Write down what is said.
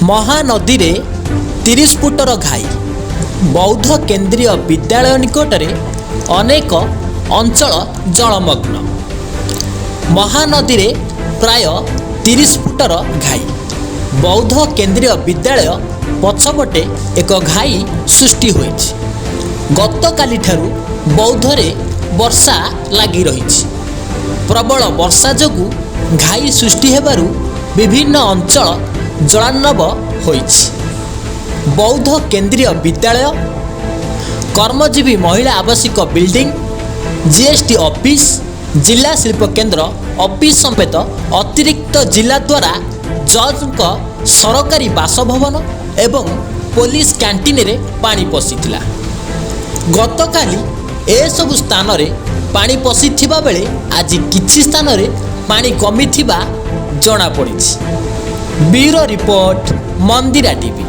महानदी रे 30 फुटर घाई बौद्ध केंद्रीय विद्यालय निकटरे अनेक अंचल जलमग्न। महानदी रे प्राय 30 फुटर घाई बौद्ध केंद्रीय विद्यालय पछपटे एक घाई सृष्टि होइछि। गतकाली ठारू बौद्धरे वर्षा लगी रही। प्रबल वर्षा जोगु घाई सृष्टि हेबारु विभिन्न अंचल जलार्णव होइछि। बौद्ध केंद्रीय विद्यालय, कर्मजीवी महिला आवासिक बिल्डिंग, जीएसटी ऑफिस, जिला शिल्प केंद्र ऑफिस समेत अतिरिक्त जिला द्वारा जज सरकारी बासभवन एवं पुलिस कैंटीन रे पानी पशिथिला। गतकाली ए सब स्थान रे पानी पशिथिबा बेले आज किछि स्थान रे पानी कमिथिबा जणा पड़िछि। ब्यूरो रिपोर्ट, मंदिरा टीवी।